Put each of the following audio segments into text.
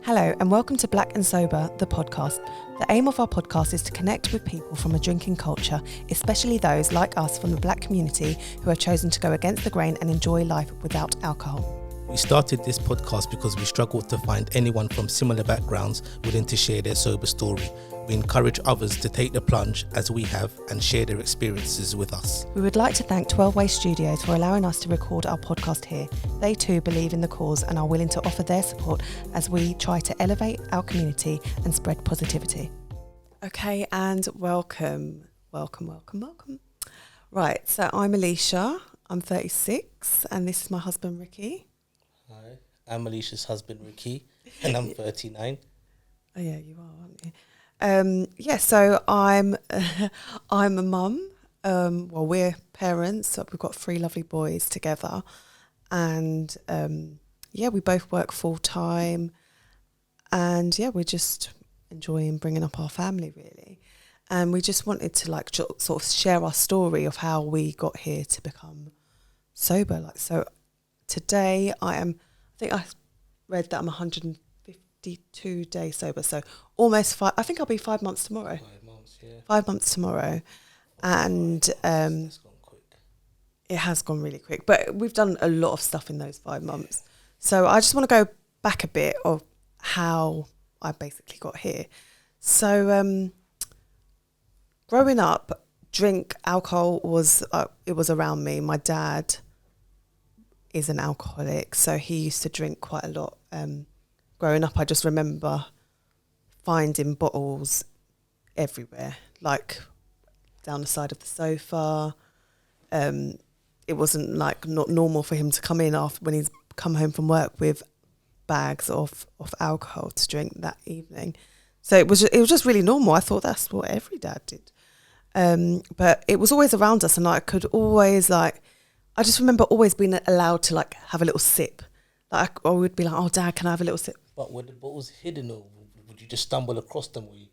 Hello and welcome to Black and Sober, the podcast. The aim of our podcast is to connect with people from a drinking culture, especially those like us from the Black community who have chosen to go against the grain and enjoy life without alcohol. We started this podcast because we struggled to find anyone from similar backgrounds willing to share their sober story. We encourage others to take the plunge as we have and share their experiences with us. We would like to thank 12 Way Studios for allowing us to record our podcast here. They too believe in the cause and are willing to offer their support as we try to elevate our community and spread positivity. Okay, and welcome. Right, so I'm Alicia, I'm 36 and this is my husband Ricky. Hi, I'm Alicia's husband Ricky and I'm 39. Oh yeah, you are, aren't you? So I'm a mum. We're parents. So we've got 3 lovely boys together, and we both work full time, and we're just enjoying bringing up our family really, and we just wanted to sort of share our story of how we got here to become sober. So today I think I read that I'm 152 days sober, so almost 5. I think I'll be 5 months tomorrow. 5 months, yeah. 5 months tomorrow, and It's gone quick. it has gone really quick. But we've done a lot of stuff in those 5 months. So I just want to go back a bit of how I basically got here. So growing up, alcohol was around me. My dad is an alcoholic, so he used to drink quite a lot. Growing up, I just remember finding bottles everywhere, like down the side of the sofa. It wasn't not normal for him to come in when he's come home from work with bags of alcohol to drink that evening. So it was just really normal. I thought that's what every dad did. But it was always around us, and I could always I just remember always being allowed to have a little sip. I would be like, "Oh, Dad, can I have a little sip?" But were the bottles hidden, or would you just stumble across them, or you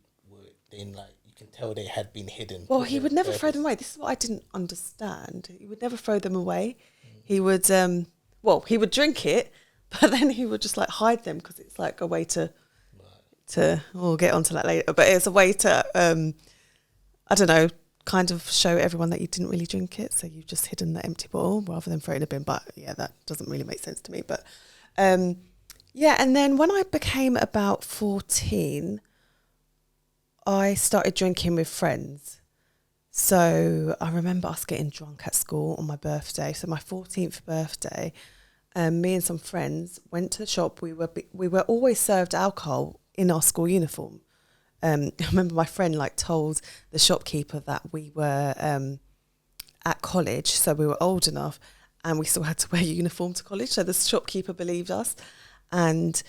can tell they had been hidden? Well, he would never throw them away. This is what I didn't understand. He would never throw them away. He would, he would drink it, but then he would just hide them because it's a way to we'll get onto that later. But it's a way to, I don't know, kind of show everyone that you didn't really drink it. So you've just hidden the empty bottle rather than throwing it in a bin. But yeah, that doesn't really make sense to me. But and then when I became about 14, I started drinking with friends. So I remember us getting drunk at school on my birthday. So my 14th birthday, me and some friends went to the shop. We were always served alcohol in our school uniform. I remember my friend told the shopkeeper that we were at college, so we were old enough, and we still had to wear a uniform to college. So the shopkeeper believed us, and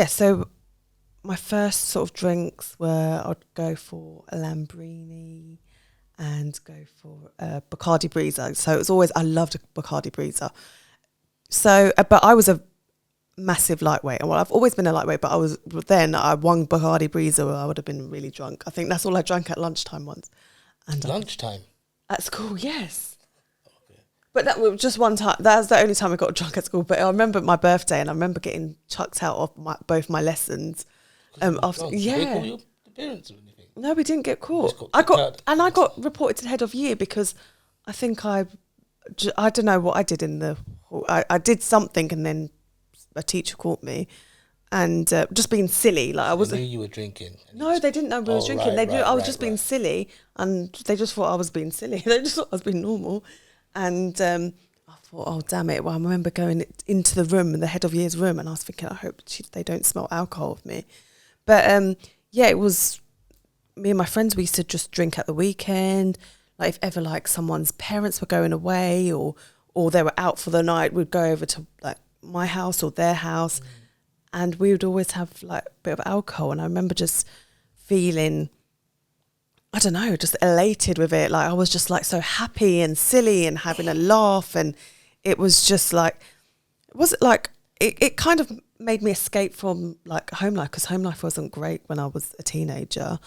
so my first sort of drinks were I'd go for a Lambrini and go for a Bacardi Breezer. So it was always I loved a Bacardi Breezer. So, but I was a massive lightweight. Well, I've always been a lightweight, but I won Bacardi Breezer, I would have been really drunk. I think that's all I drank at lunchtime once. And lunchtime? At school, yes. Okay. But that was just one time. That was the only time I got drunk at school. But I remember my birthday, and I remember getting chucked out of both my lessons. After, Did they call your parents or anything? No, we didn't get caught. I got reported to the head of year because I think I don't know what I did in the. I did something, and then a teacher caught me, and just being silly. I was. They knew you were drinking. No, they didn't know we was drinking. They knew I was just being silly, and they just thought I was being silly. They just thought I was being normal, and I thought, oh damn it! Well, I remember going into the room, the head of year's room, and I was thinking, I hope they don't smell alcohol of me. But it was me and my friends. We used to just drink at the weekend. If ever someone's parents were going away or they were out for the night, we'd go over to my house or their house, and we would always have a bit of alcohol. And I remember just feeling, I don't know, just elated with it. I was just so happy and silly and having a laugh, and it was just it kind of made me escape from home life, because home life wasn't great when I was a teenager.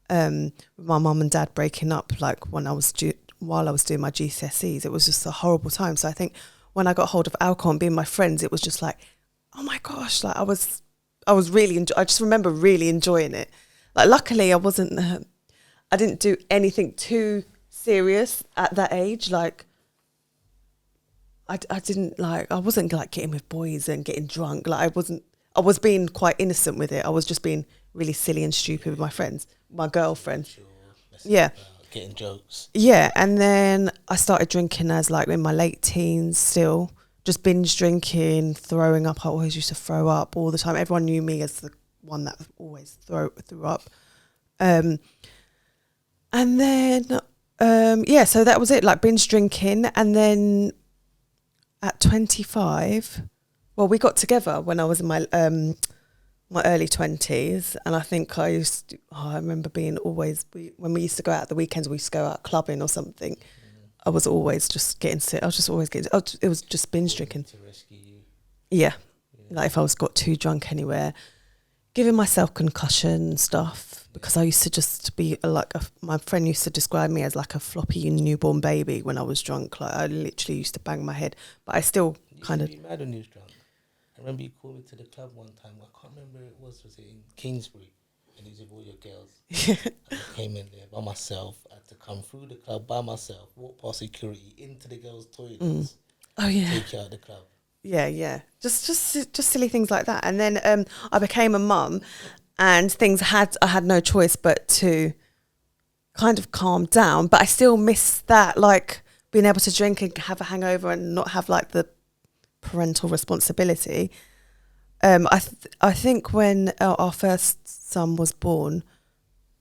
With my mum and dad breaking up while I was doing my GCSEs, it was just a horrible time. So I think when I got hold of alcohol and being my friends, it was just oh my gosh, I was I just remember really enjoying it. Like, luckily, I didn't do anything too serious at that age. Like, I didn't like, I wasn't like getting with boys and getting drunk. Like, I was being quite innocent with it. I was just being really silly and stupid with my friends, my girlfriend. Sure, Yeah. Getting jokes. Yeah. And then I started drinking as like in my late teens still, just binge drinking, throwing up. I always used to throw up all the time. Everyone knew me as the one that always threw up. And then, so that was it, like binge drinking. And then at 25, well, we got together when I was in my early 20s. And I think I remember being when we used to go out at the weekends, we used to go out clubbing or something. I was always just getting sick. I was just always getting sick. It was just binge drinking. To rescue you. Yeah. Like if I got too drunk anywhere, giving myself concussion stuff, because I used to just be like, my friend used to describe me as like a floppy newborn baby when I was drunk. Like I literally used to bang my head, but I still kind of... You mad when you was drunk? I remember you called me to the club one time. I can't remember where it was it in Kingsbury? And you with all your girls. Yeah. And I came in there by myself. I had to come through the club by myself, walk past security into the girls' toilets. Oh yeah. Take you out of the club. Yeah. Just silly things like that. And then I became a mum, and I had no choice but to kind of calm down. But I still miss that, like being able to drink and have a hangover and not have like the parental responsibility. I think when our first son was born,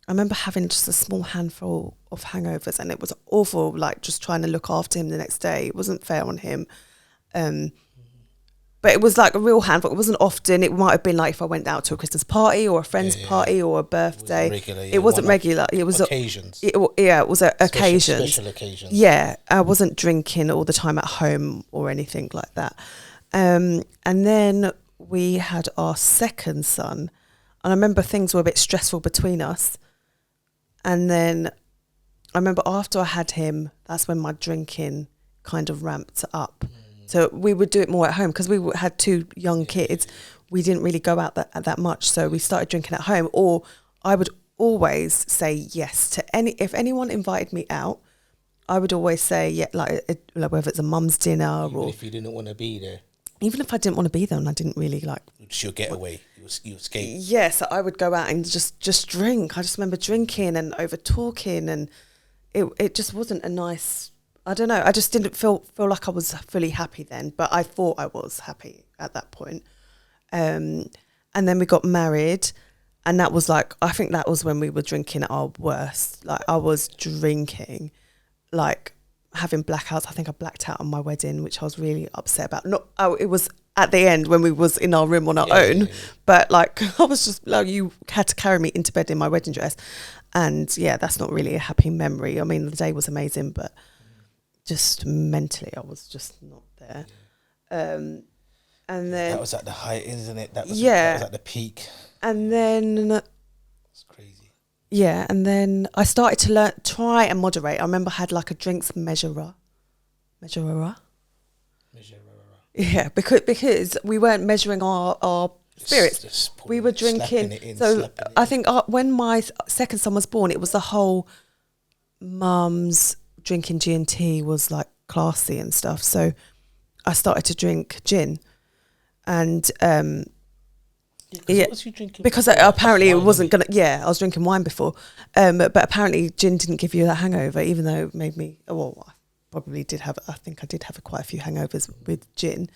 I remember having just a small handful of hangovers, and it was awful, like just trying to look after him the next day. It wasn't fair on him. But it was like a real handful. It wasn't often. It might have been like if I went out to a Christmas party or a friend's party or a birthday. It wasn't regular. It was occasions. It was occasions. Special occasions. Yeah, I wasn't drinking all the time at home or anything like that. And then we had our second son, and I remember things were a bit stressful between us. And then I remember after I had him, that's when my drinking kind of ramped up. So we would do it more at home because we had two young kids. We didn't really go out that much. So we started drinking at home, or I would always say yes to if anyone invited me out, I would always say, yeah, like whether it's a mum's dinner Even if you didn't want to be there. Even if I didn't want to be there and I didn't really like... It's your getaway. You escape. Yeah, so I would go out and just drink. I just remember drinking and over talking, and it just wasn't a nice... I don't know. I just didn't feel like I was fully happy then, but I thought I was happy at that point. And then we got married, and that was like, I think that was when we were drinking at our worst. Like I was drinking, like having blackouts. I think I blacked out on my wedding, which I was really upset about. It was at the end when we was in our room on our own, yeah. But like I was just like, you had to carry me into bed in my wedding dress, and yeah, that's not really a happy memory. I mean, the day was amazing, but just mentally I was just not there. And then that was at the height, isn't it? That was at the peak. And then it's crazy. Yeah, and then I started to try and moderate. I remember I had like a drinks measurer. Yeah, because we weren't measuring our spirits. We were drinking. So I think when my second son was born, it was the whole mum's drinking G&T was like classy and stuff. So I started to drink gin, and because apparently it wasn't gonna. Yeah, I was drinking wine before, but apparently gin didn't give you that hangover, even though it made me. Well, I probably did have. I think I did have quite a few hangovers with gin,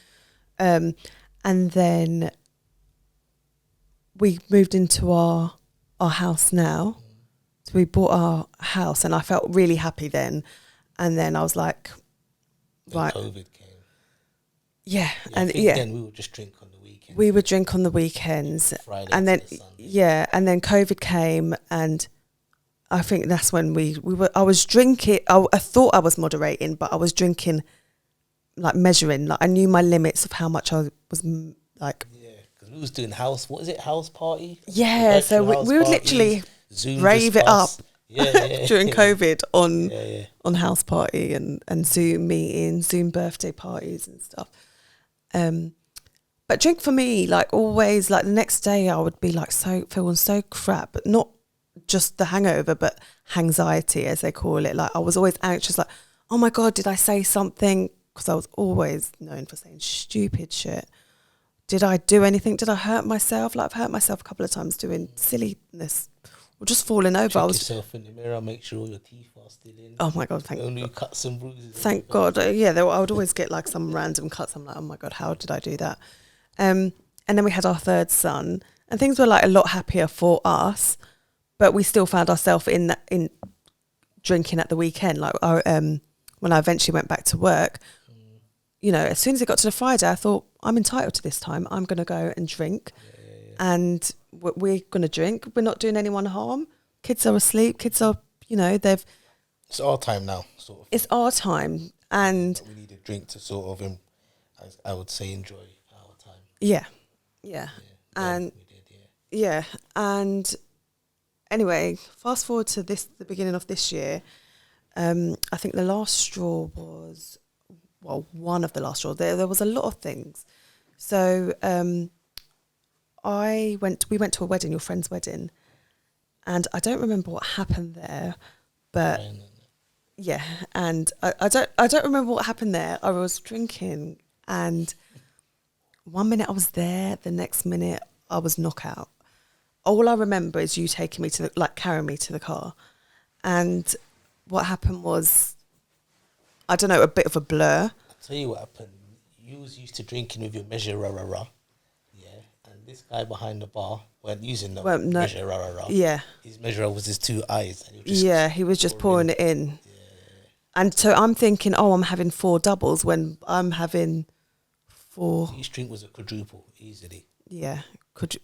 and then we moved into our house now. So we bought our house, and I felt really happy then. And then I was like, right. COVID came. Yeah, Then we would just drink on the weekends. We would drink on the weekends, Friday and then Sunday. and then COVID came, and I think that's when we were. I was drinking. I thought I was moderating, but I was drinking, like measuring. Like I knew my limits of how much I was like. Yeah, because we was doing house party. Yeah, so we would literally Zoom rave it up. Yeah. During COVID on house party and Zoom meetings, Zoom birthday parties and stuff. But But drink for me, like always, like the next day I would be like feeling so crap, but not just the hangover, but anxiety as they call it. Like I was always anxious, like, oh my God, did I say something? Because I was always known for saying stupid shit. Did I do anything? Did I hurt myself? Like I've hurt myself a couple of times doing silliness or just falling over. Check yourself in the mirror, make sure all your teeth are still in. Oh my God, thank God. Only cuts and bruises. Thank God. Yeah, I would always get like some random cuts. I'm like, oh my God, how did I do that? And then we had our third son, and things were like a lot happier for us, but we still found ourselves in drinking at the weekend. Like when I eventually went back to work, you know, as soon as it got to the Friday, I thought, I'm entitled to this time. I'm going to go and drink. And we're going to drink. We're not doing anyone harm. Kids are asleep. Kids are, you know, It's our time now, sort of. It's our time. And we need a drink to sort of, I would say, enjoy our time. Yeah. And we did, yeah. And anyway, fast forward to the beginning of this year. I think the last straw was, well, one of the last straws. There was a lot of things. So we went to a wedding, your friend's wedding, and I don't remember what happened there, but yeah, and I don't remember what happened there. I was drinking, and one minute I was there, the next minute I was knockout. All I remember is you taking me carrying me to the car, and what happened was, I don't know, a bit of a blur. I'll tell you what happened. You was used to drinking with your measure yeah, and this guy behind the bar weren't using the measure Yeah, his measure was his 2 eyes. And he was just pouring it in. Yeah. And so I'm thinking, oh, I'm having 4 doubles when I'm having 4. Each drink was a quadruple, easily. Yeah, is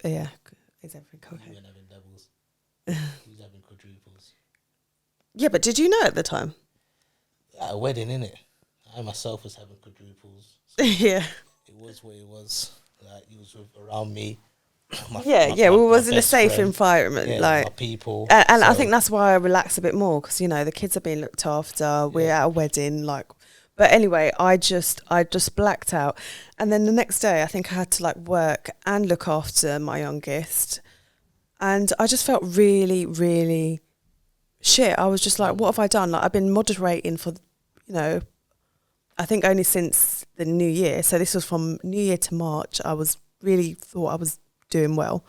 everything okay? You weren't having doubles. He was having quadruples. Yeah, but did you know at the time? At a wedding, innit? I myself was having quadruples. So yeah. It was what it was. Like, he was around me. We was in a safe environment. Yeah, like my people. And I think that's why I relax a bit more, because, you know, the kids are being looked after. We're at a wedding, like. But anyway, I just blacked out. And then the next day, I think I had to, like, work and look after my youngest. And I just felt really, really shit. I was just like, what have I done? Like, I've been moderating for, you know, I think only since the new year. So this was from New Year to March. I was really thought I was doing well.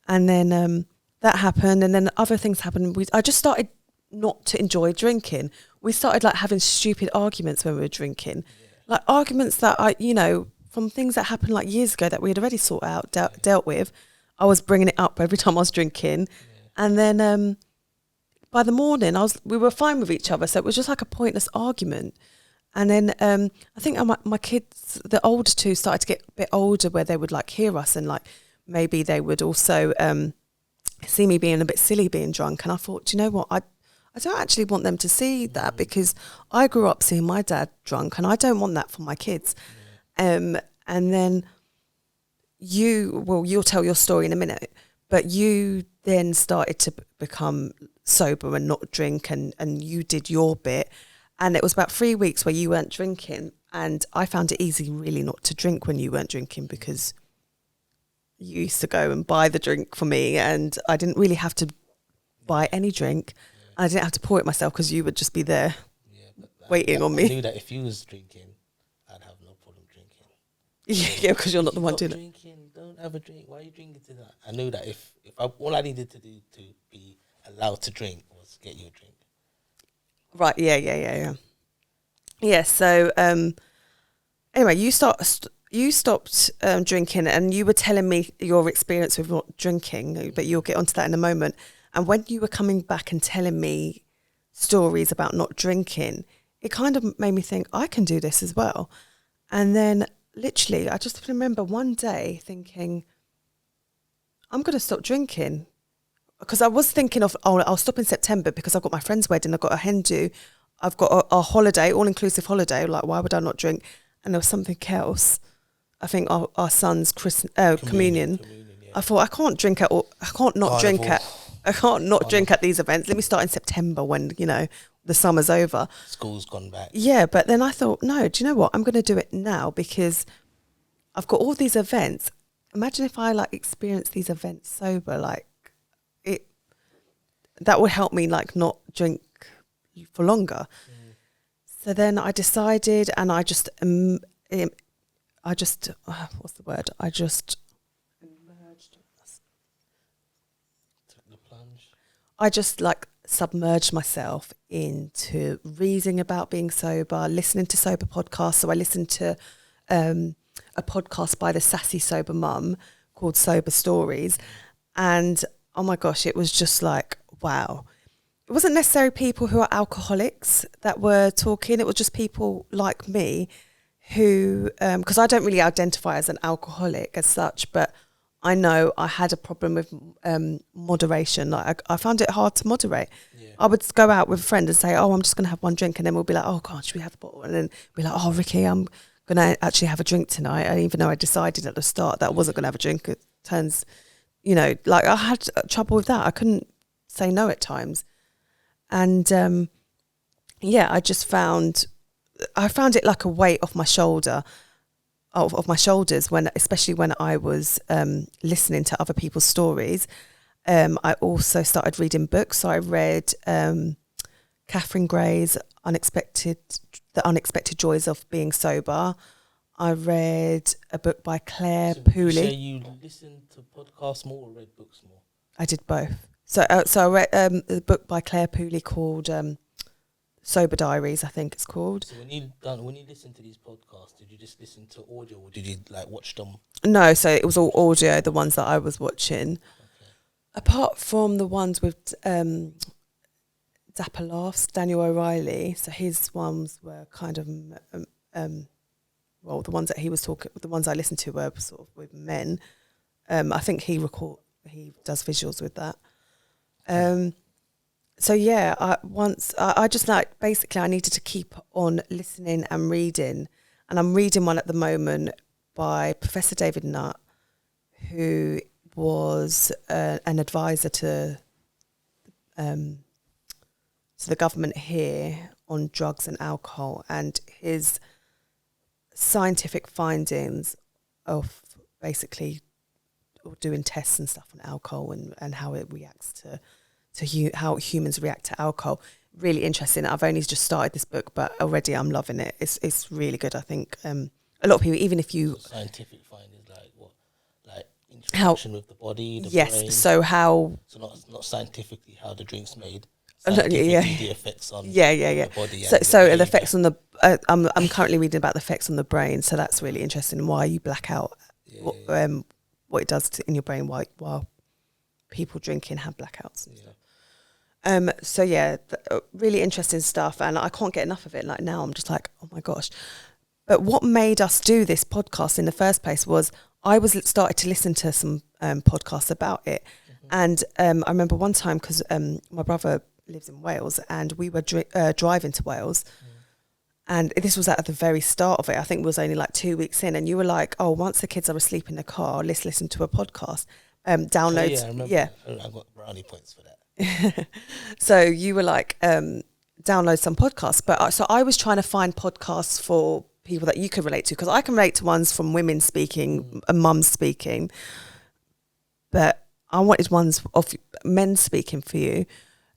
And then that happened. And then other things happened. I just started not to enjoy drinking. We started like having stupid arguments when we were drinking. Like arguments that you know, from things that happened like years ago that we had already sorted out, dealt with. I was bringing it up every time I was drinking. And then by the morning, we were fine with each other. So it was just like a pointless argument. And then I think my kids, the older two, started to get a bit older, where they would like hear us, and like maybe they would also see me being a bit silly, being drunk. And I thought, do you know what? I don't actually want them to see that, because I grew up seeing my dad drunk, and I don't want that for my kids. And then you'll tell your story in a minute, but you then started to become sober and not drink, and you did your bit. And it was about 3 weeks where you weren't drinking, and I found it easy really not to drink when you weren't drinking, because you used to go and buy the drink for me, and I didn't really have to buy any drink. I didn't have to pour it myself, because you would just be there waiting on me. I knew that if you was drinking, I'd have no problem drinking. Yeah, because you're not the one doing it. Don't have a drink. Why are you drinking to that? I knew that if all I needed to do to be allowed to drink was get you a drink. Right, yeah. Yeah, so anyway, you stopped drinking, and you were telling me your experience with not drinking, but you'll get onto that in a moment. And when you were coming back and telling me stories about not drinking, it kind of made me think, I can do this as well. And then literally, I just remember one day thinking, I'm going to stop drinking. Because I was thinking of, I'll stop in September because I've got my friend's wedding, I've got a hen do, I've got a holiday, all-inclusive holiday, like why would I not drink? And there was something else. I think our son's communion. Yeah. I thought, I can't drink at all, I can't not drink at these events. Let me start in September when, you know, the summer's over. School's gone back. Yeah, but then I thought, no, do you know what? I'm going to do it now, because I've got all these events. Imagine if I like experience these events sober, like that would help me like not drink for longer. So then I decided, and I just what's the word? I just emerged. Took the plunge. I just like submerged myself into reading about being sober, listening to sober podcasts. So I listened to a podcast by the sassy sober mum called Sober Stories, and oh my gosh, it was just like, wow. It wasn't necessarily people who are alcoholics that were talking. It was just people like me who, because I don't really identify as an alcoholic as such, but I know I had a problem with moderation. Like I found it hard to moderate. Yeah. I would go out with a friend and say, oh, I'm just going to have one drink. And then we'll be like, oh, God, should we have a bottle? And then be like, oh, Ricky, I'm going to actually have a drink tonight. And even though I decided at the start that I wasn't going to have a drink, it turns, you know, like I had trouble with that. I couldn't say no at times. And I just found it like a weight off my shoulder, of my shoulders, especially when I was listening to other people's stories. I also started reading books. So I read Catherine Gray's The Unexpected Joys of Being Sober. I read a book by Claire Pooley. So you listen to podcasts more or read books more? I did both. So I read a book by Claire Pooley called Sober Diaries, I think it's called. So when you listen to these podcasts, did you just listen to audio or did you like watch them? No, so it was all audio, the ones that I was watching. Okay. Apart from the ones with Dapper Laughs, Daniel O'Reilly. So his ones were kind of the ones that he was talking, the ones I listened to were sort of with men. I think he does visuals with that. So yeah, I just like, basically I needed to keep on listening and reading, and I'm reading one at the moment by Professor David Nutt, who was an advisor to the government here on drugs and alcohol, and his scientific findings of basically doing tests and stuff on alcohol and how it reacts to how humans react to alcohol. Really interesting. I've only just started this book, but already I'm loving it. It's really good. I think a lot of people, even if you... So scientific findings like what? Like interaction with the body, the yes, brain? so how... So not scientifically how the drink's made. Yeah. The effects on the body. So the effects on the... I'm currently reading about the effects on the brain, so that's really interesting. Why you black out, what it does in your brain while people drinking have blackouts. So really interesting stuff, and I can't get enough of it. Like now I'm just like, oh my gosh. But what made us do this podcast in the first place was I started to listen to some podcasts about it. And I remember one time, because my brother lives in Wales, and we were driving to Wales, and this was at the very start of it. I think it was only like 2 weeks in, and you were like, oh, once the kids are asleep in the car, let's listen to a podcast. Downloads. I remember. I got brownie points for that. So you were like, download some podcasts. But so I was trying to find podcasts for people that you could relate to, because I can relate to ones from women speaking and mums speaking. But I wanted ones of men speaking for you.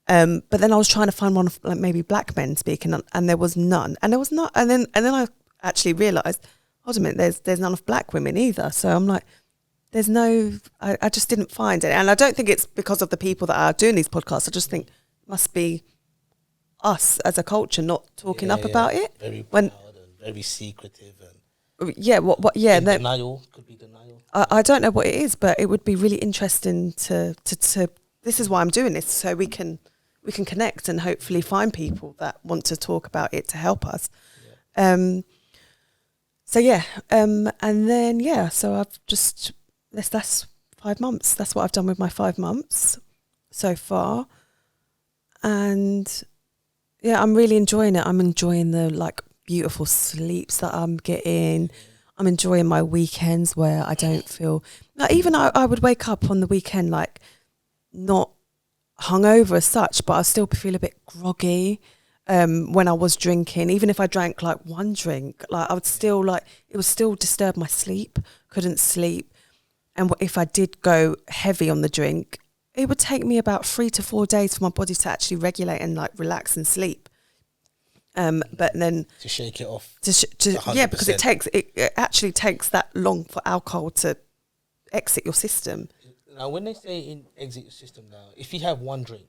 But then I was trying to find one of like maybe black men speaking, and there was none. And there was not. And then I actually realised, hold a minute, there's none of black women either. So I'm like, there's no, I just didn't find it. And I don't think it's because of the people that are doing these podcasts. I just think it must be us as a culture not talking up about it. Very proud and very secretive. And denial. Could be denial. I don't know what it is, but it would be really interesting to this is why I'm doing this, so we can connect and hopefully find people that want to talk about it to help us. And then so I've just... That's 5 months. That's what I've done with my 5 months so far. And yeah, I'm really enjoying it. I'm enjoying the like beautiful sleeps that I'm getting. I'm enjoying my weekends where I don't feel like, even I would wake up on the weekend like not hungover as such, but I still feel a bit groggy when I was drinking. Even if I drank like one drink, like I would still like, it would still disturb my sleep. couldn't sleep. And if I did go heavy on the drink, it would take me about 3 to 4 days for my body to actually regulate and like relax and sleep. But then to shake it off. Because it actually takes that long for alcohol to exit your system. Now, when they say exit your system now, if you have one drink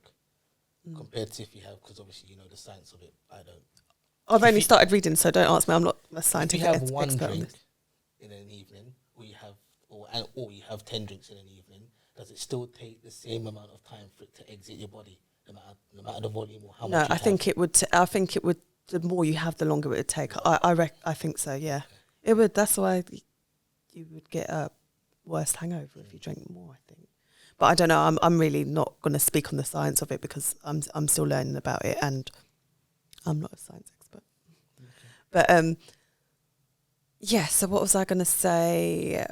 compared to if you have, because obviously you know the science of it, I don't. I've only started reading, so don't ask me. I'm not a scientific expert. If you have one drink on in an evening, or you have 10 drinks in an evening, does it still take the same amount of time for it to exit your body, no matter the volume or how much? No, I think it would. I think it would. The more you have, the longer it would take. I think so. Yeah, okay. It would. That's why you would get a worse hangover if you drink more, I think. But I don't know. I'm really not going to speak on the science of it because I'm still learning about it, and I'm not a science expert. Okay. But yeah. So what was I going to say?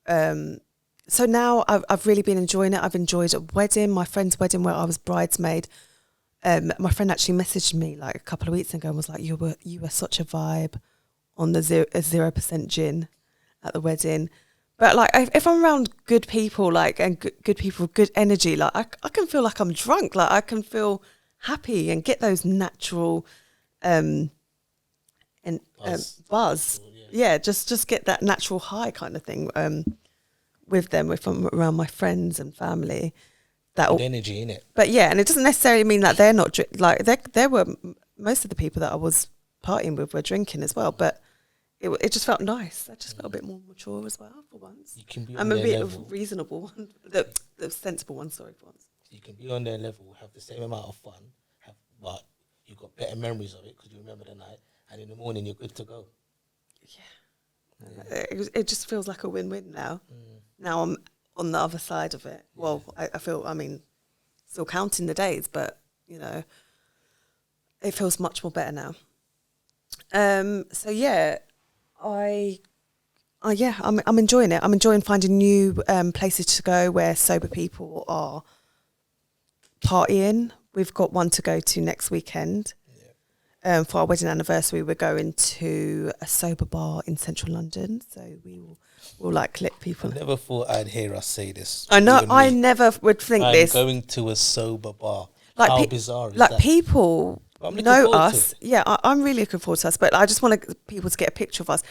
So now I've really been enjoying it. I've enjoyed a wedding, my friend's wedding, where I was bridesmaid. My friend actually messaged me like a couple of weeks ago and was like, you were such a vibe on the 0% gin at the wedding. But like, if I'm around good people, like, and good people, good energy, like I can feel like I'm drunk. Like I can feel happy and get those natural, buzz. Yeah, just get that natural high kind of thing. With them, if I'm around my friends and family, that energy in it. But yeah, and it doesn't necessarily mean that they're not like there were most of the people that I was partying with were drinking as well. But it just felt nice. I just felt a bit more mature as well for once. You can be I'm a bit of reasonable one, the sensible one. Sorry, for once. You can be on their level, have the same amount of fun, but you've got better memories of it because you remember the night, and in the morning you're good to go. Yeah. It just feels like a win-win now. Now I'm on the other side of it. Yeah. Well, I feel, still counting the days, but, you know, it feels much more better now. So, yeah, I'm enjoying it. I'm enjoying finding new places to go where sober people are partying. We've got one to go to next weekend. For our wedding anniversary, we're going to a sober bar in central London. So we'll like let people. I never thought I'd hear us say this. I know. I never would think this. I'm going to a sober bar. Like how bizarre is like that? People know us. Yeah, I'm really looking forward to us. But I just want people to get a picture of us.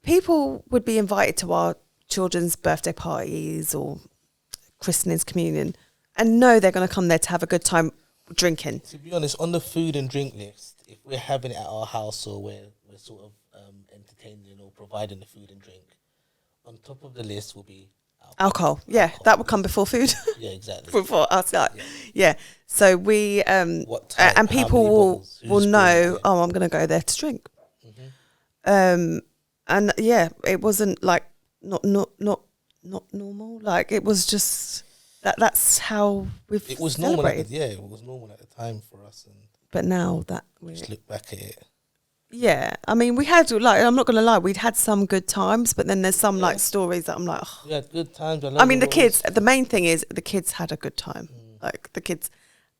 People would be invited to our children's birthday parties or christenings, communion, and know they're going to come there to have a good time drinking. To be honest, on the food and drink list, if we're having it at our house or we're sort of entertaining or providing the food and drink, on top of the list will be alcohol. Yeah, alcohol. That would come before food. Yeah, exactly. Before us, yeah. So we what type, and people will know. Oh, I'm going to go there to drink. Mm-hmm. And yeah, it wasn't like not normal. Like it was just. That's how we've It was celebrated. Normal. It was normal at the time for us. But now that we just look back at it. Yeah, I mean, we had like I'm not gonna lie, we'd had some good times, but then there's some like stories that I'm like, oh. We had good times. I mean, the kids. The main thing is the kids had a good time. Like the kids,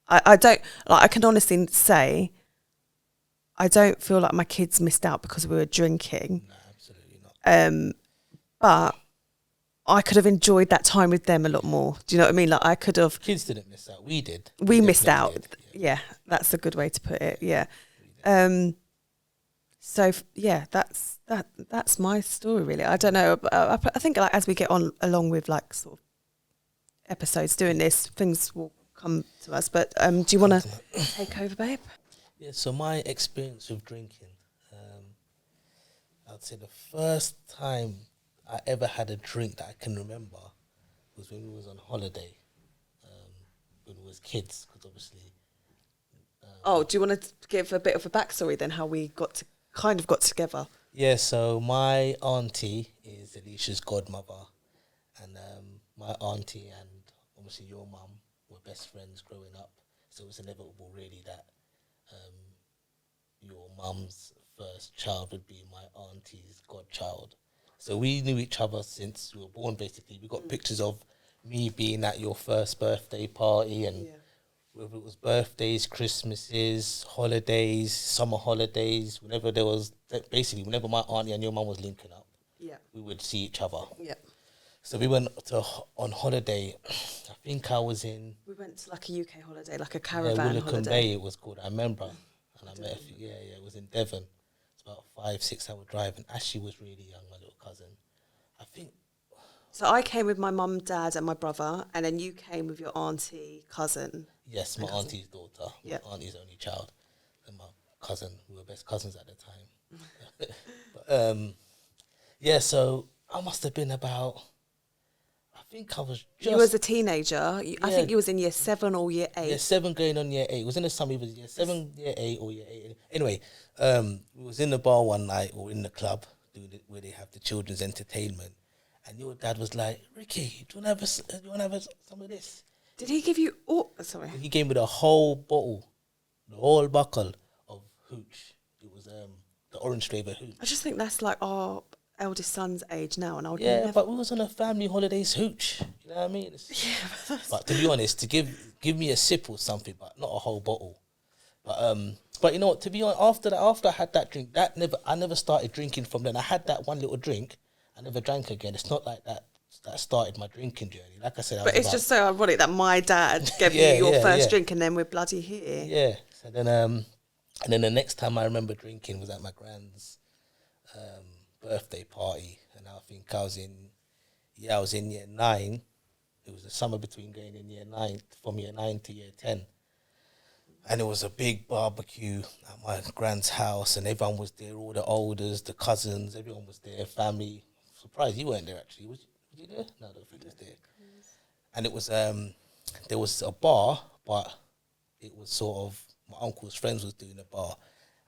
I don't like. I can honestly say, I don't feel like my kids missed out because we were drinking. No, absolutely not. But I could have enjoyed that time with them a lot more. Do you know what I mean? Like I could have. Kids didn't miss out. We did. We missed out. Did. Yeah, that's a good way to put it. Yeah. So yeah, that's my story really. I don't know. I think like as we get on along with like sort of episodes doing this, things will come to us. But do you want to take over, babe? Yeah. So my experience with drinking, I'd say the first time I ever had a drink that I can remember was when we was on holiday, when we was kids, because obviously. Do you want to give a bit of a backstory then, how we got together? Yeah, so my auntie is Alicia's godmother, and my auntie and obviously your mum were best friends growing up, so it was inevitable really that your mum's first child would be my auntie's godchild. So we knew each other since we were born, basically. We got pictures of me being at your first birthday party and whether it was birthdays, Christmases, holidays, summer holidays, whenever there was, basically, whenever my auntie and your mum was linking up, we would see each other. Yeah. So we went on holiday. I think I was in... We went to like a UK holiday, like a caravan Willicombe holiday. Bay it was called, I remember. And I met a few, it was in Devon. It's about 5-6 hour drive, and Ashley was really young, my little cousin. I think... So I came with my mum, dad and my brother, and then you came with your auntie, cousin. Yes, my auntie's daughter, yeah. my auntie's only child, and my cousin. We were best cousins at the time. But, yeah, so I must have been about... I think I was just... You was a teenager. I think you was in year 7 or year 8. Year 7 going on year 8. It was in the summer. It was year 7, year 8 or year 8. Anyway, we was in the bar one night or in the club where they have the children's entertainment. And your dad was like, Ricky, do you want to have some of this? Did he give you... Oh, sorry. He gave me the whole bottle, the whole buckle of hooch. It was the orange flavour hooch. I just think that's like our eldest son's age now, and I would never... but we was on a family holidays hooch. You know what I mean? But to be honest, to give me a sip or something, but not a whole bottle. But you know what? To be honest, after I had that drink, I never started drinking from then. I had that one little drink. I never drank again. It's not like that started my drinking journey. Like I said, it's just so ironic that my dad gave you your first drink, and then we're bloody here. Yeah. So then, and then the next time I remember drinking was at my grand's birthday party, and I think I was in year 9. It was the summer between going in year 9, from year 9 to year 10. And it was a big barbecue at my grand's house, and everyone was there, all the elders, the cousins, everyone was there, family. Surprised you weren't there, actually. Was you there? No, I don't think you was there. And it was, there was a bar, but it was sort of, my uncle's friends was doing a bar.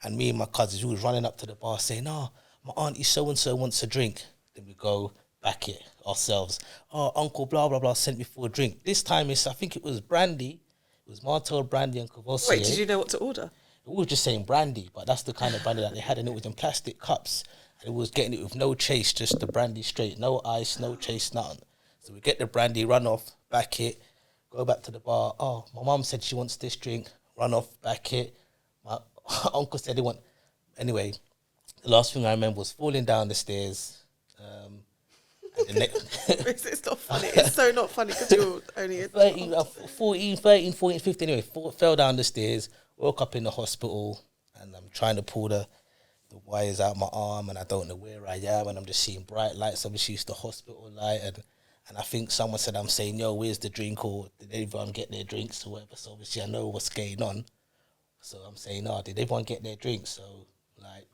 And me and my cousins, we was running up to the bar saying, my auntie so-and-so wants a drink. Then we go back it ourselves. Uncle blah, blah, blah sent me for a drink. This time, I think it was brandy. It was Martell, brandy and Courvoisier. Wait, did you know what to order? We were just saying brandy, but that's the kind of brandy that they had, and it was in plastic cups. And it was getting it with no chase, just the brandy straight. No ice, no chase, nothing. So we get the brandy, run off, back it, go back to the bar. My mum said she wants this drink. Run off, back it. My uncle said he want... Anyway, the last thing I remember was falling down the stairs. And the next... It's not funny. It's so not funny because you're only 14, 15. Anyway, fell down the stairs, woke up in the hospital, and I'm trying to pull the wires out my arm, and I don't know where I am, and I'm just seeing bright lights. Obviously, it's the hospital light, and I think someone said, I'm saying, yo, where's the drink, or did everyone get their drinks or whatever? So obviously I know what's going on. So I'm saying, did everyone get their drinks? So like,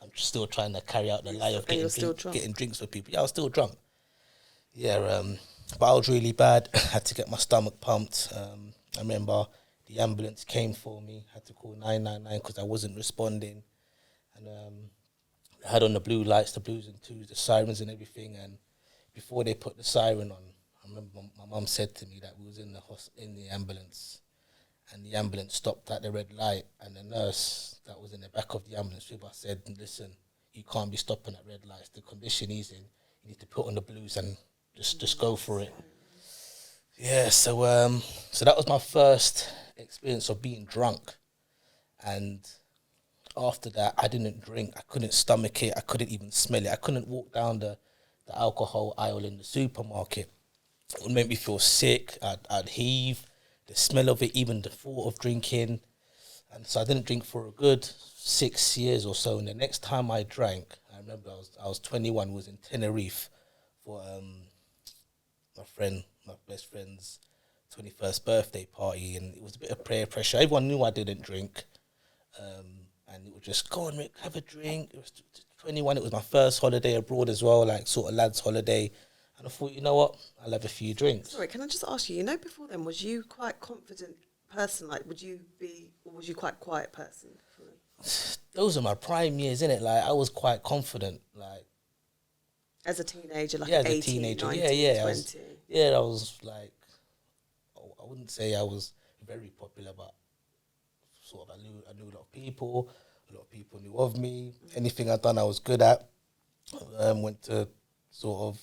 I'm still trying to carry out the lie of getting drinks for people. Yeah, I was still drunk. Yeah, but I was really bad. I had to get my stomach pumped. I remember the ambulance came for me. I had to call 999 because I wasn't responding. And I had on the blue lights, the blues and twos, the sirens and everything. And before they put the siren on, I remember my mum said to me that we was in the ambulance, and the ambulance stopped at the red light, and the nurse that was in the back of the ambulance with us said, listen, you can't be stopping at red lights. The condition he's in, you need to put on the blues and just go for it. Yeah, so that was my first experience of being drunk. And after that, I didn't drink. I couldn't stomach it. I couldn't even smell it. I couldn't walk down the alcohol aisle in the supermarket. It would make me feel sick. I'd heave. The smell of it, even the thought of drinking. And so I didn't drink for a good 6 years or so. And the next time I drank, I remember I was 21, was in Tenerife for my best friend's 21st birthday party. And it was a bit of peer pressure. Everyone knew I didn't drink. And it was just, go on, Rick, have a drink. It was 21. It was my first holiday abroad as well, like sort of lads' holiday. And I thought, you know what? I'll have a few drinks. Sorry, can I just ask you, before then, was you quite a confident person? Like, was you quite a quiet person? Those are my prime years, innit? Like, I was quite confident, like... As a teenager, like 18, as a teenager, 19, yeah. 20. I was like... I wouldn't say I was very popular, but sort of I knew a lot of people. A lot of people knew of me. Anything I'd done, I was good at. Went to sort of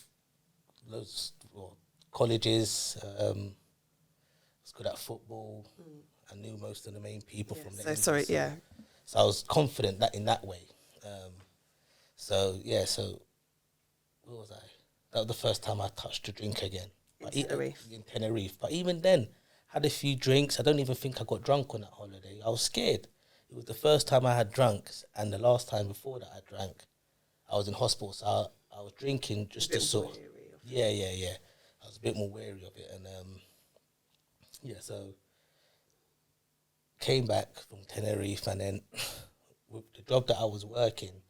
loads of colleges. I was good at football. I knew most of the main people from there. So I was confident that in that way. So where was I? That was the first time I touched a drink again. In Tenerife. But even then, had a few drinks. I don't even think I got drunk on that holiday. I was scared. It was the first time I had drunk, and the last time before that I drank. I was in hospital, so I was drinking just to sort. Yeah. I was a bit more wary of it, and so came back from Tenerife, and then with the job that I was working,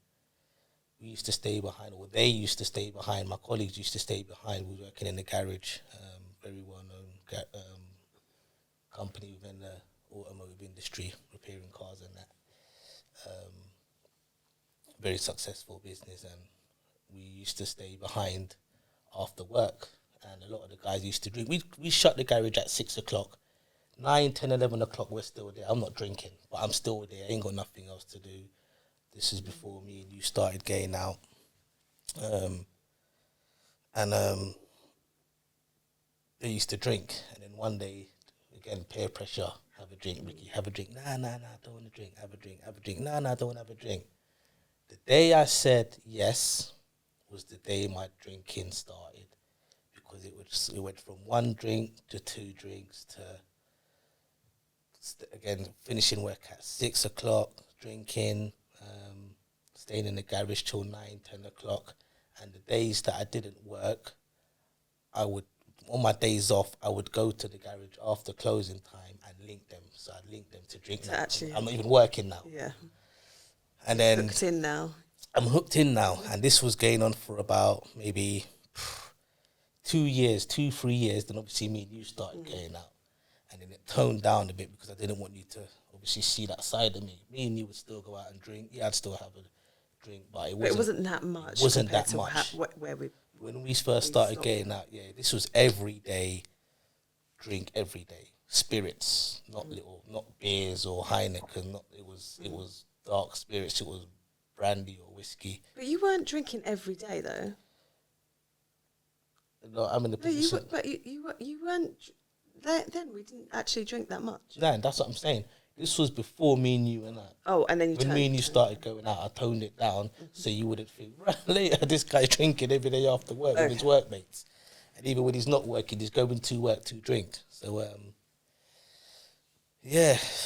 we used to stay behind, or they used to stay behind. My colleagues used to stay behind. We were working in the garage, very well-known company within the automotive industry, repairing cars and that. Very successful business, and we used to stay behind after work, and a lot of the guys used to drink. We shut the garage at 6 o'clock. 9, 10, 11 o'clock, we're still there. I'm not drinking, but I'm still there. I ain't got nothing else to do. This is before me and you started getting out. They used to drink, and then one day, again, peer pressure, have a drink, Ricky, have a drink. Nah, don't want to drink, have a drink. Nah, don't want to have a drink. The day I said yes was the day my drinking started, because it went from 1 drink to 2 drinks to, again, finishing work at 6 o'clock, drinking, staying in the garage till 9, 10 o'clock. And the days that I didn't work, on my days off, I would go to the garage after closing time and link them. So I'd link them to drink. I'm not even working now. Yeah. And then hooked in now. I'm hooked in now, and this was going on for about maybe 3 years. Then obviously me and you started going out, and then it toned down a bit because I didn't want you to obviously see that side of me. Me and you would still go out and drink. Yeah, I'd still have a drink, but it wasn't that much. It wasn't that much. When we first started getting out, this was every day, drink every day. Spirits, not beers or Heineken. It was dark spirits. It was brandy or whiskey. But you weren't drinking every day, though. No, I'm in the position. You weren't. Then we didn't actually drink that much. No, that's what I'm saying. This was before me and you and I. Oh, and then when me and you started going out, I toned it down so you wouldn't think, right, later this guy's drinking every day after work with his workmates. And even when he's not working, he's going to work to drink. So,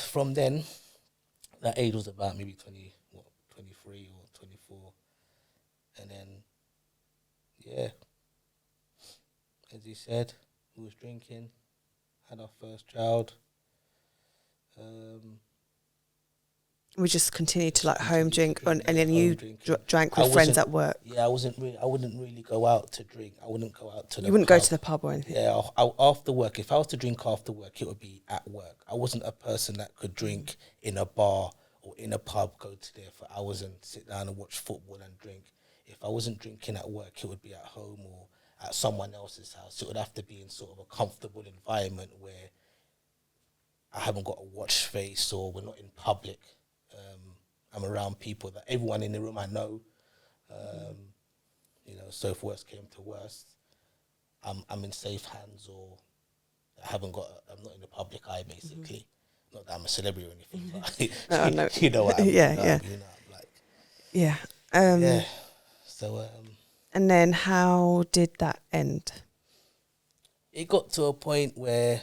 from then, that age was about maybe 23 or 24. And then, as he said, we was drinking, had our first child. We just continued to home drink, and then you drank with friends at work. Yeah, I wouldn't really go out to drink. I wouldn't go out to the. You wouldn't go to the pub or anything. Yeah, after work. If I was to drink after work, it would be at work. I wasn't a person that could drink in a bar or in a pub, go to there for hours and sit down and watch football and drink. If I wasn't drinking at work, it would be at home or at someone else's house. It would have to be in sort of a comfortable environment where I haven't got a watch face or we're not in public. I'm around people that everyone in the room I know. So if worst came to worst, I'm in safe hands, or I'm not in the public eye, basically. Not that I'm a celebrity or anything, but no. you know what I mean. Yeah. So. And then how did that end? It got to a point where,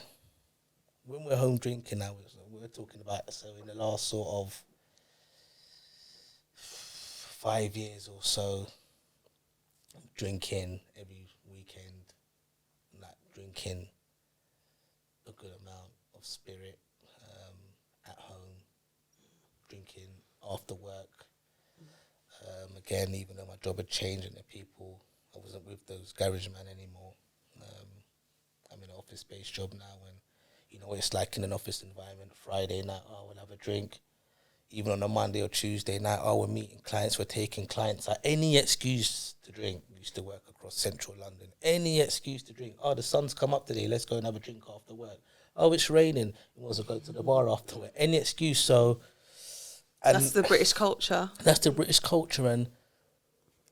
when we're home drinking now, we're talking about, so in the last sort of 5 years or so, drinking every weekend, drinking a good amount of spirit at home, drinking after work. Again, even though my job had changed and the people, I wasn't with those garage men anymore. I'm in an office-based job now, and you know what it's like in an office environment. Friday night, we'll have a drink. Even on a Monday or Tuesday night, we're meeting clients, we're taking clients out. Any excuse to drink. We used to work across central London. Any excuse to drink. The sun's come up today, let's go and have a drink after work. It's raining, we want to go to the bar after work. Any excuse, so... That's the British culture. That's the British culture, and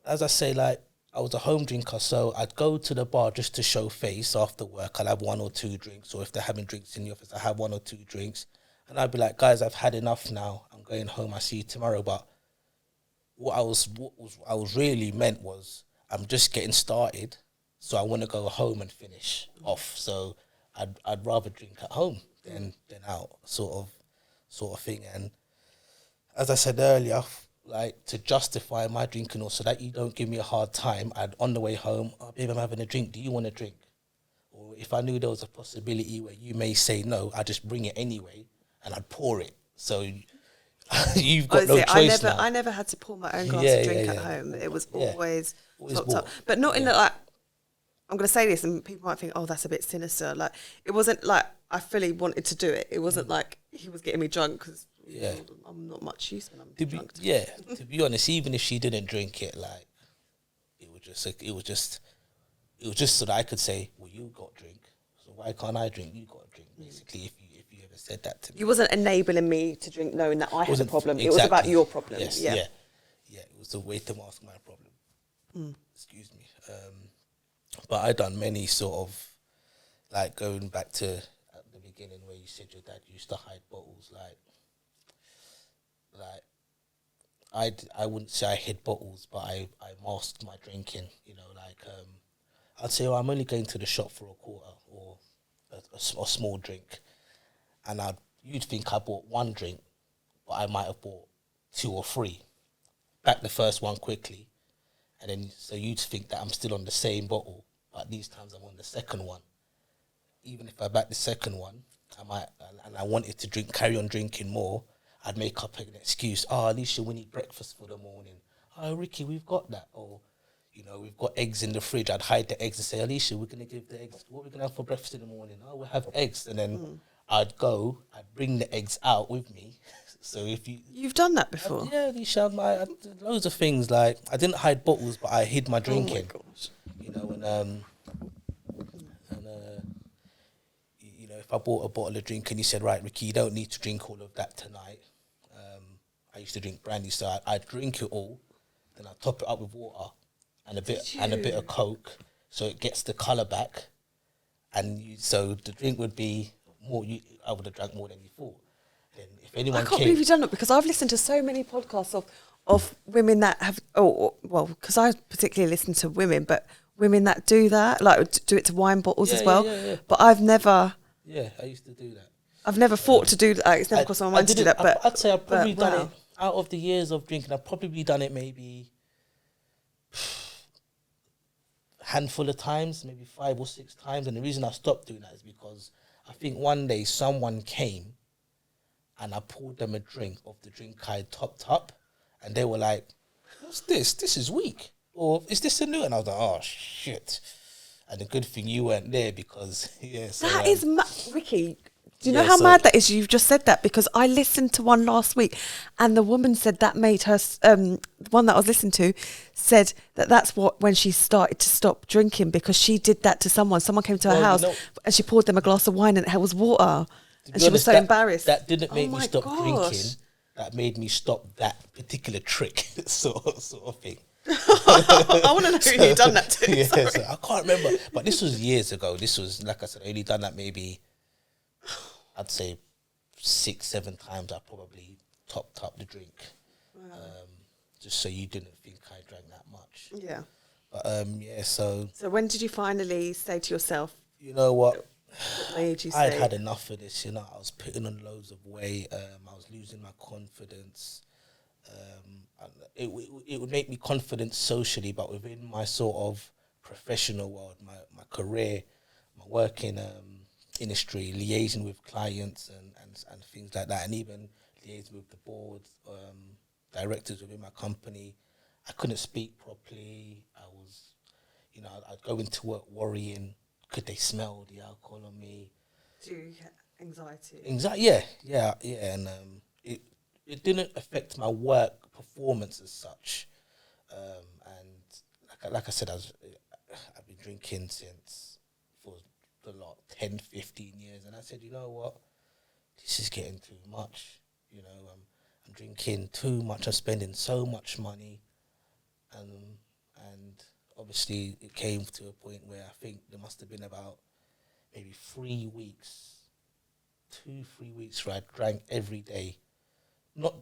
as I say, I was a home drinker, so I'd go to the bar just to show face after work. I'll have 1 or 2 drinks, or if they're having drinks in the office, I have 1 or 2 drinks. And I'd be like, guys, I've had enough now. I'm going home. I see you tomorrow. But what I was really meant was, I'm just getting started, so I want to go home and finish off. So I'd rather drink at home than out, sort of thing. And as I said earlier, like to justify my drinking, or so that you don't give me a hard time, I'd on the way home, oh, babe, I'm having a drink. Do you want a drink? Or if I knew there was a possibility where you may say no, I'd just bring it anyway and I'd pour it. So you've got no choice now. I never had to pour my own glass of drink at home. It was always topped up. But not in the, like, I'm going to say this and people might think, oh, that's a bit sinister. Like, it wasn't like I fully wanted to do it. It wasn't like he was getting me drunk because I'm not much use when I'm drunk. To be honest, even if she didn't drink it, like, it was just so that I could say, well, you got drink, so why can't I drink? You got a drink, basically. If you ever said that to me, you wasn't enabling me to drink, knowing that I had a problem. Exactly. It was about your problem. Yes, yeah. It was a way to mask my problem. Excuse me. But I done many sort of, like going back to at the beginning where you said your dad used to hide bottles, like I wouldn't say I hid bottles, but I masked my drinking. You know, like I'd say, I'm only going to the shop for a quarter or a small drink, and you'd think I bought one drink, but I might have bought 2 or 3. Back the first one quickly, and then so you'd think that I'm still on the same bottle, but these times I'm on the second one. Even if I back the second one, I might, and I wanted to carry on drinking more, I'd make up an excuse. Oh, Alicia, we need breakfast for the morning. Oh, Ricky, we've got that. Or, you know, we've got eggs in the fridge. I'd hide the eggs and say, Alicia, we're going to give the eggs. What are we going to have for breakfast in the morning? Oh, we'll have eggs. And then I'd bring the eggs out with me. So if you've done that before? Yeah, Alicia, I did loads of things. Like, I didn't hide bottles, but I hid my drinking. Oh, my gosh. You know, you know, if I bought a bottle of drink and you said, right, Ricky, you don't need to drink all of that tonight. I used to drink brandy, so I'd drink it all, then I'd top it up with water and a bit of Coke, so it gets the colour back, so the drink would be more. I would have drank more than you thought. Then if anyone I can't believe you've done it, because I've listened to so many podcasts of women that have because I particularly listen to women, but women that do that, like do it to wine bottles as well. Yeah. But I've never. Yeah, I used to do that. I've never thought to do that. It's never crossed my mind to do that. But I'd say I've probably done it out of the years of drinking. I've probably done it maybe a handful of times, maybe 5 or 6 times. And the reason I stopped doing that is because I think one day someone came and I poured them a drink of the drink I had topped up, and they were like, "What's this? This is weak." Or, "Is this a new?" And I was like, "Oh shit!" And the good thing you weren't there, because that is Ricky. Do you know how mad that is? You've just said that, because I listened to one last week, and the woman said that made her. The one that I was listening to said that's what, when she started to stop drinking, because she did that to someone. Someone came to her house, and she poured them a glass of wine, and it was water, and she was so embarrassed. That didn't make me stop drinking. That made me stop that particular trick, sort of thing. I want to know who you done that to. Yeah, so I can't remember, but this was years ago. This was, like I said, I only done that maybe, I'd say 6-7 times. I probably topped up the drink, just so you didn't think I drank that much. Yeah. But So when did you finally say to yourself, you know what? What made you say? I'd had enough of this. You know, I was putting on loads of weight. I was losing my confidence. It would make me confident socially, but within my sort of professional world, my career, my work in industry, liaising with clients and things like that, and even liaising with the boards, directors within my company, I couldn't speak properly. I was, I'd go into work worrying, could they smell the alcohol on me? Do you get anxiety? Yeah, and it didn't affect my work performance as such, and like I said, I've been drinking for the 10, 15 years, and I said, you know what, this is getting too much. I'm drinking too much. I'm spending so much money, and obviously it came to a point where I think there must have been about maybe 3 weeks, 2-3 weeks where I drank every day. Not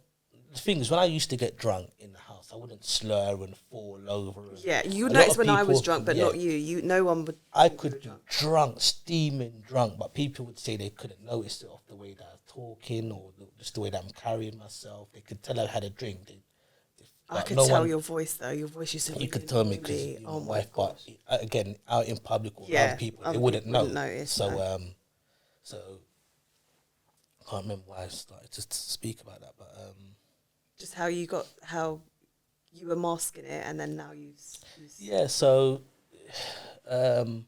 the thing is, when I used to get drunk in the house, I wouldn't slur and fall over. And Yeah, you a lot noticed of when I was people- drunk, but not you. No one would. I think you were could be drunk, steaming drunk, but people would say they couldn't notice it off the way that I was talking or just the way that I'm carrying myself. They could tell I had a drink. I but could no tell one- your voice though. Your voice used to. You really could tell me annoy because you're Oh my my wife, gosh. but again, out in public or Yeah, around people, other they wouldn't people know. wouldn't notice, So, no. so I can't remember why I started to speak about that, but Just how you were masking it, and then now you. yeah. So, going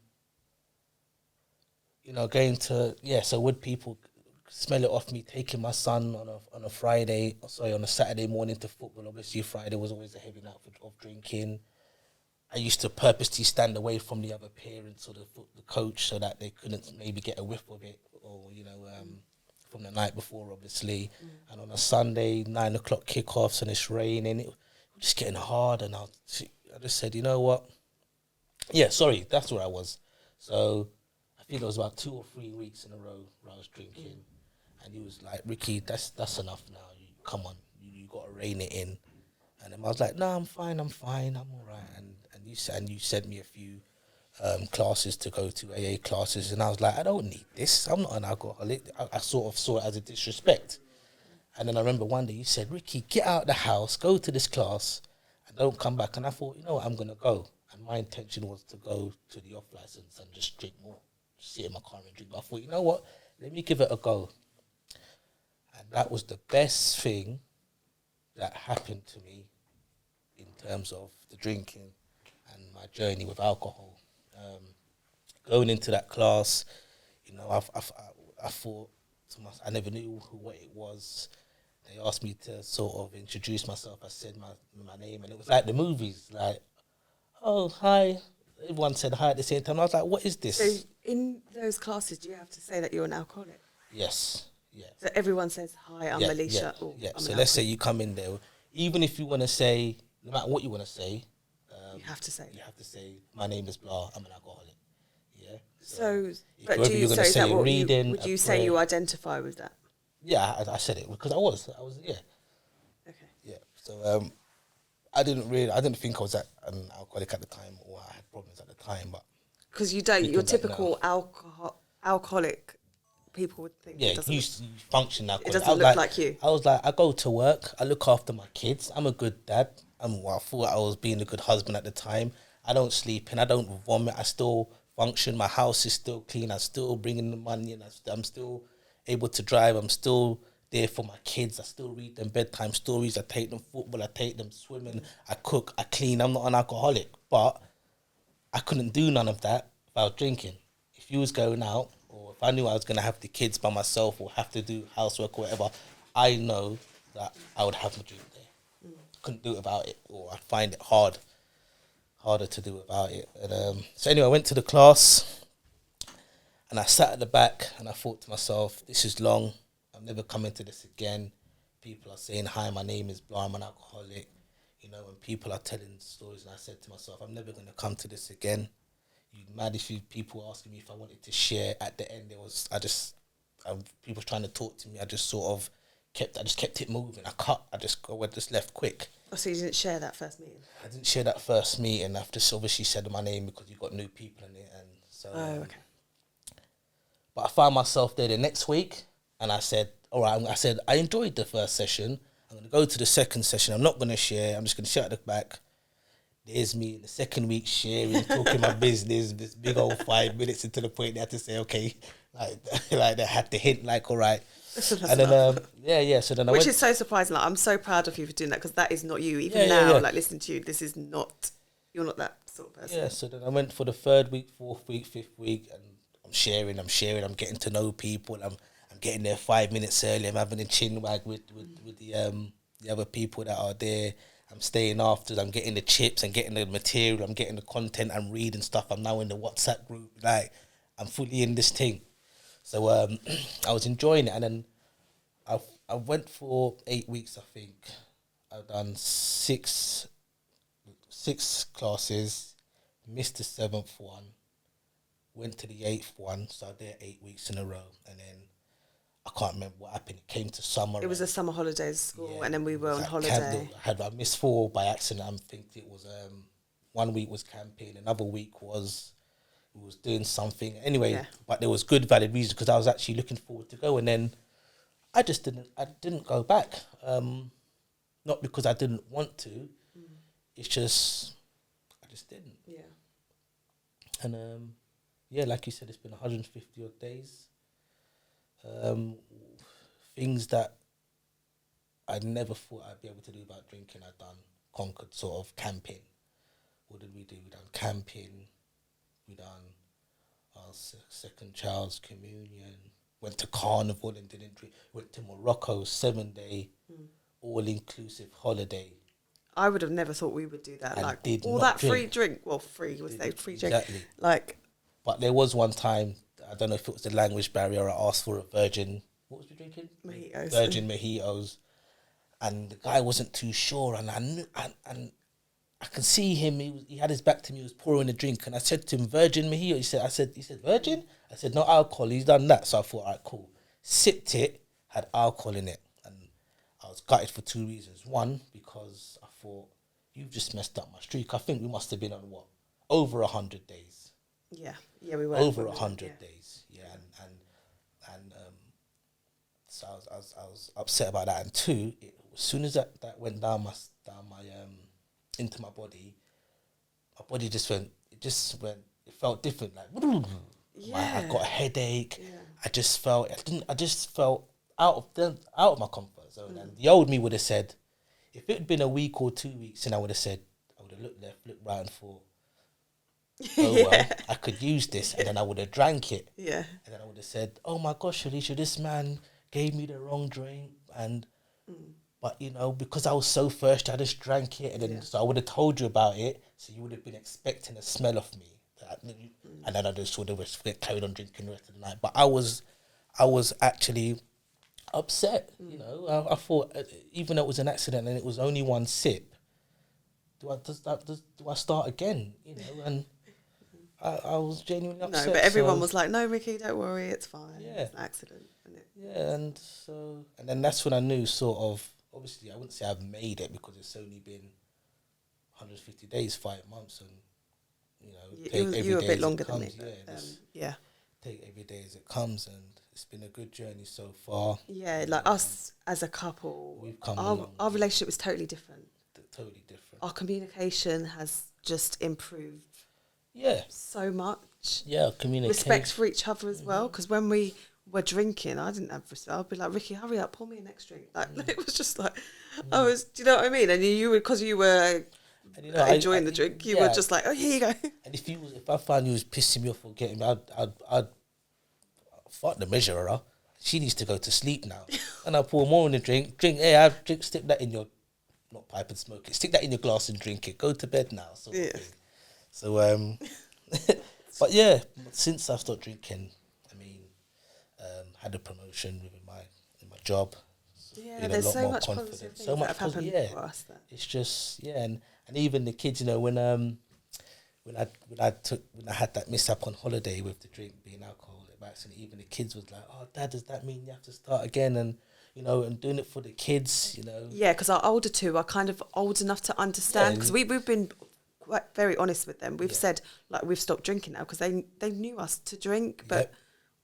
to So would people smell it off me taking my son on a Friday? Sorry, on a Saturday morning to football. Obviously, Friday was always a heavy night of drinking. I used to purposely stand away from the other parents or the coach so that they couldn't maybe get a whiff of it, or from the night before, obviously. And on a Sunday, 9 o'clock kickoffs, and it's raining, it was just getting hard. And I just said, you know what? Yeah, sorry, that's where I was. So I think it was about 2 or 3 weeks in a row where I was drinking, and he was like, "Ricky, that's enough now. Come on, you got to rein it in." And then I was like, "No, I'm fine, I'm all right." And you sent me a few classes to go to, AA classes, and I was like, "I don't need this. I'm not an alcoholic." I sort of saw it as a disrespect. And then I remember one day you said, "Ricky, get out of the house, go to this class, and don't come back." And I thought, you know what, I'm gonna go. And my intention was to go to the off license and just drink more, just sit in my car and drink. But I thought, you know what, let me give it a go. And that was the best thing that happened to me in terms of the drinking and my journey with alcohol. Going into that class, I thought to myself, I never knew what it was. They asked me to sort of introduce myself. I said my name, and it was like the movies, like, "Oh, hi." Everyone said hi at the same time. I was like, "What is this?" So in those classes, do you have to say that you're an alcoholic? Yes, yeah. So everyone says, "Hi, I'm Alicia." Yeah, Or, yeah. I'm So an let's say alcoholic. you come in there, even if you want to say, no matter what you want to say, You have to say. you have to say, "My name is blah. I'm an alcoholic." Yeah. So, if but whether do you you're gonna say, is that say what reading, would a you say prayer- you identify with that? Yeah, I said it because I was, yeah, Okay. yeah. So I didn't think I was an alcoholic at the time, or I had problems at the time, but Because you don't, your Thinking back typical alcoholic, people would think yeah, it doesn't. you function now. It doesn't look like you. I was like, I go to work, I look after my kids, I'm a good dad. I thought I was being a good husband at the time. I don't sleep in, I don't vomit, I still function. My house is still clean, I'm still bringing the money, and I'm still able to drive. I'm still there for my kids. I still read them bedtime stories. I take them football. I take them swimming. I cook. I clean. I'm not an alcoholic, but I couldn't do none of that if I was drinking. If you was going out, or if I knew I was going to have the kids by myself or have to do housework or whatever, I know that I would have my drink there. Couldn't do it without it, or I'd find it harder to do without it. And, so anyway, I went to the class, and I sat at the back, and I thought to myself, this is long. I'm never coming to this again. People are saying, "Hi, my name is blah, I'm an alcoholic." And people are telling stories, and I said to myself, I'm never going to come to this again. You mad if people asking me if I wanted to share. At the end, people trying to talk to me. I just sort of kept it moving. I just left quick. Oh, so you didn't share that first meeting? I didn't share that first meeting. I've just obviously said my name because you got new people in it, and so. Oh, okay. But I found myself there the next week, and I said, all right, I enjoyed the first session. I'm going to go to the second session. I'm not going to share. I'm just going to sit at the back. There's me in the second week sharing, talking my business, this big old 5 minutes into the point they had to say, okay, like they had to hint, like, all right. And then, so then Which is so surprising. Like, I'm so proud of you for doing that, because that is not you. Even like listening to you, you're not that sort of person. Yeah, so then I went for the 3rd week, 4th week, 5th week, and I'm sharing, I'm getting to know people, I'm getting there 5 minutes early, I'm having a chin wag with the other people that are there, I'm staying after, I'm getting the chips, I'm getting the material, I'm getting the content, I'm reading stuff, I'm now in the WhatsApp group, like, I'm fully in this thing. So I was enjoying it, and then I went for 8 weeks, I think. I've done six classes, missed the 7th one, went to the 8th one, so I did 8 weeks in a row, and then I can't remember what happened. It came to summer. It was a summer holidays school, Yeah, and then we were on like holiday. I missed 4 by accident. I think it was 1 week was camping, another week was we was doing something. Anyway, Yeah. but there was good valid reason because I was actually looking forward to go, and then I didn't go back. Not because I didn't want to. It's just I just didn't. Yeah. And yeah, like you said, it's been 150 odd days. Things that I never thought I'd be able to do about drinking, I've done. Conquered sort of camping. What did we do? We done camping. We done our second child's communion. Went to carnival and didn't drink. Went to Morocco, 7-day, all-inclusive holiday. I would have never thought we would do that. And Like did all not that free drink. drink. Well, free was they free drink? Exactly. Like But there was one time, I don't know if it was the language barrier, I asked for a virgin. What was we drinking? mojitos. Virgin mojitos. And the guy wasn't too sure, and I knew, and I can see him. He had his back to me. He was pouring a drink, and I said to him, "Virgin mojito." He said, "Virgin." I said, "No alcohol." He's done that, so I thought, all right, cool. Sipped it, had alcohol in it, and I was gutted for 2 reasons. One, because I thought you've just messed up my streak. I think we must have been on what, over 100 days. Yeah, yeah, we were Over 100 days. Yeah, and so I was upset about that. And two, as soon as that went down my into my body just went. It felt different. Like I got a headache. Yeah. I just felt out of my comfort zone. And the old me would have said, if it had been a week or 2 weeks, and I would have looked left, looked right, and thought, oh well, I could use this, and then I would have drank it. Yeah. And then I would have said, oh my gosh, Alicia, this man gave me the wrong drink, and but because I was so thirsty, I just drank it, and then so I would have told you about it, so you would have been expecting a smell of me, and then I just would have carried on drinking the rest of the night. But I was actually upset. I thought, even though it was an accident and it was only one sip, do I start again? And I was genuinely upset. No, but everyone was like, "No, Ricky, don't worry, it's fine. Yeah. It's an accident." And then that's when I knew, sort of. Obviously, I wouldn't say I've made it because it's only been 150 days, 5 months, and you were a bit longer than me. Yeah. Take every day as it comes, and it's been a good journey so far. Yeah, like us as a couple, we've come our relationship is totally different. Totally different. Our communication has just improved. Yeah. So much. Yeah, communication. Respect for each other as well, because when we were drinking, I didn't have respect. I'd be like, "Ricky, hurry up, pour me a next drink." Like it was just like, do you know what I mean? And you were, because you were enjoying the drink, you were just like, "Oh, here you go." And if I found you was pissing me off or getting me, I'd fuck the measurer. She needs to go to sleep now, and I pour more in the drink. Hey, stick that in your, not pipe and smoke it. Stick that in your glass and drink it. Go to bed now. Sort of thing. So but yeah, since I've stopped drinking, had a promotion within my job. Yeah, there's so much positive things that have happened for us. It's just and even the kids, when I had that mishap on holiday with the drink being alcoholic by accident, even the kids was like, "Oh, Dad, does that mean you have to start again?" And and doing it for the kids, Yeah, because our older two are kind of old enough to understand, because we've been quite very honest with them. We've said, like, we've stopped drinking now because they knew us to drink, but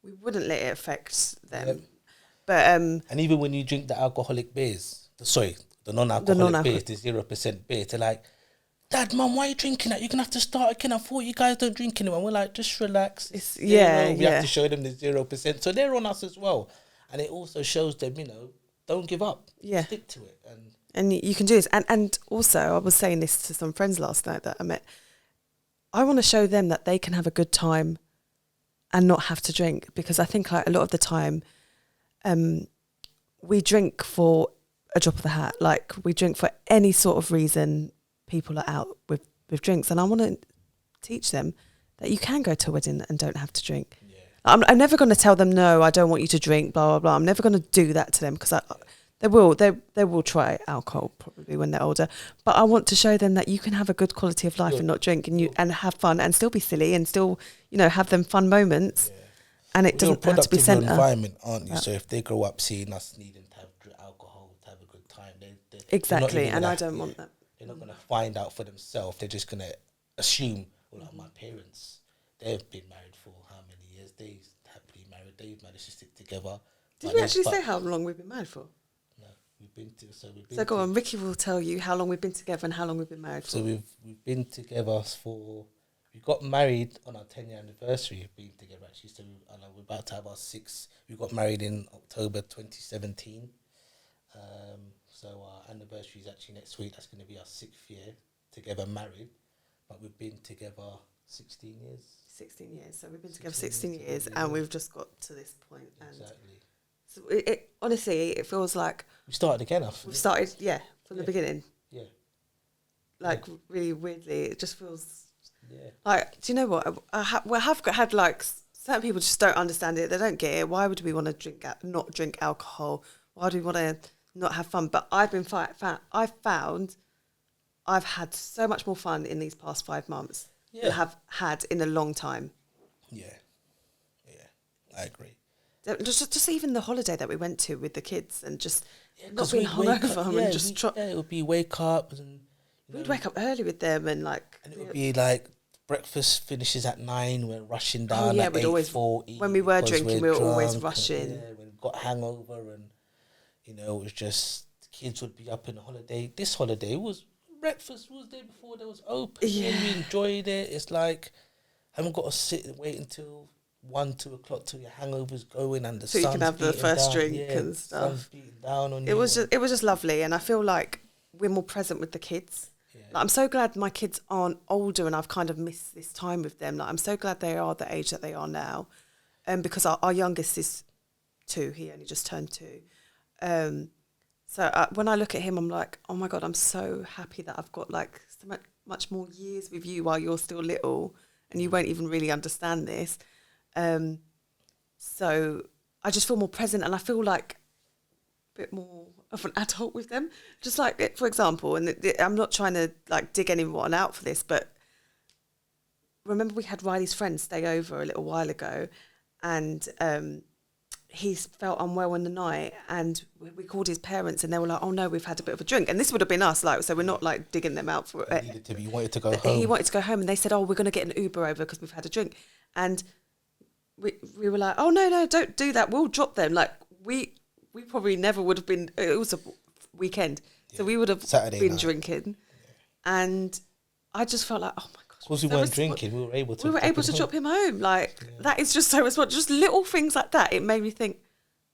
we wouldn't let it affect them. Yep. But and even when you drink the alcoholic beers, the non-alcoholic beers, the 0% beer, they're like, "Dad, Mum, why are you drinking that? You're gonna have to start again. I thought you guys don't drink anymore." We're like, "Just relax." We have to show them the 0%, so they're on us as well, and it also shows them, don't give up. Stick to it, and you can do this. And also, I was saying this to some friends last night that I met. I want to show them that they can have a good time and not have to drink, because I think, like, a lot of the time, we drink for a drop of the hat. Like, we drink for any sort of reason. People are out with drinks, and I want to teach them that you can go to a wedding and don't have to drink. Yeah. I'm never going to tell them, "No, I don't want you to drink," blah blah blah. I'm never going to do that to them, because they will try alcohol probably when they're older. But I want to show them that you can have a good quality of life and not drink, and have fun and still be silly and still have them fun moments. and it You're a doesn't have to product be of your centre. environment, aren't you? So if they grow up seeing us needing to have alcohol, to have a good time, they're not Exactly, even and gonna, I don't want that. They're not going to find out for themselves. They're just going to assume, well, like my parents, they've been married for how many years? They've happily married. They've managed to stick together. Did we actually say how long we've been married for? No, we've been to. So go on, Ricky will tell you how long we've been together and how long we've been married for. So we've been together for. We got married on our 10-year anniversary of being together, actually. So we're about to have our 6th. We got married in October 2017. So our anniversary is actually next week. That's going to be our 6th year together married. But we've been together 16 years. 16 years. So we've been together 16 years and we've just got to this point. And exactly. so it honestly, it feels like... We started again, We've started, from the beginning. Yeah. Like, really weirdly, it just feels... Yeah. Like, do you know what? I have had, like, certain people just don't understand it. They don't get it. Why would we want to not drink alcohol? Why do we want to not have fun? But I've found I've had so much more fun in these past 5 months than I have had in a long time. Yeah. I agree. Just even the holiday that we went to with the kids and just not being hungover and just... it would be wake up and... We'd wake up early with them and like... And it would be like... Breakfast finishes at 9. We're rushing down at 8:40. When we were drinking, we were always rushing. When we got hangover, and it was just the kids would be up in the holiday. This holiday breakfast was there before there was open. Yeah, and we enjoyed it. It's like haven't got to sit and wait until 1-2 o'clock till your hangover's going and the so you can have the first drink and stuff. Sun's beating down on it was just lovely, and I feel like we're more present with the kids. Like, I'm so glad my kids aren't older and I've kind of missed this time with them. Like, I'm so glad they are the age that they are now. Because our youngest is 2. He only just turned 2. So when I look at him, I'm like, oh my God, I'm so happy that I've got like so much more years with you while you're still little and you won't even really understand this. So I just feel more present and I feel like a bit more of an adult with them. Just like, for example, and I'm not trying to like dig anyone out for this, but remember we had Riley's friend stay over a little while ago and he felt unwell in the night and we called his parents and they were like, oh no, we've had a bit of a drink. And this would have been us, like, so we're not like digging them out for it. He wanted to go home. He wanted to go home and they said, oh, we're going to get an Uber over because we've had a drink. And we were like, oh no, don't do that. We'll drop them. Like we probably never would have been, it was a weekend. So we would have Saturday been night. Drinking. And I just felt like, oh my gosh. Because we weren't drinking, we were able to drop him home. Like, that is just so responsible. Just little things like that. It made me think,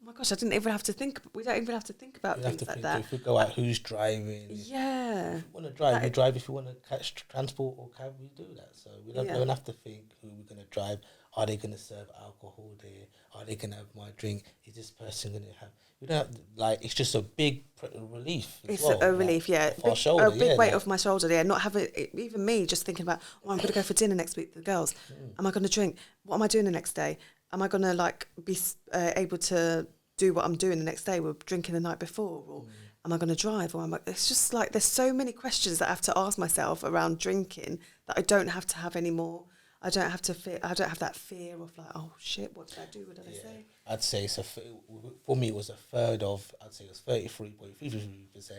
oh my gosh, I didn't even have to think. We don't even have to think about things like that. If we go out, who's driving? Yeah. If you want to drive, we drive. If you want to catch transport or cab, we do that. So we don't have to think who we're going to drive. Are they going to serve alcohol there? Are they going to have my drink? Is this person going to have... We don't have, like, it's just a big relief. It's a relief, yeah. A big weight off my shoulder, yeah. Not having, even me just thinking about, oh, I'm going to go for dinner next week with the girls. Am I going to drink? What am I doing the next day? Am I going to, like, be able to do what I'm doing the next day? We're drinking the night before, or am I going to drive? Or it's just like, there's so many questions that I have to ask myself around drinking that I don't have to have anymore. I don't have that fear of like, oh shit, what did I do? What did I say? I'd say for me it was a third of, I'd say it was 33.33%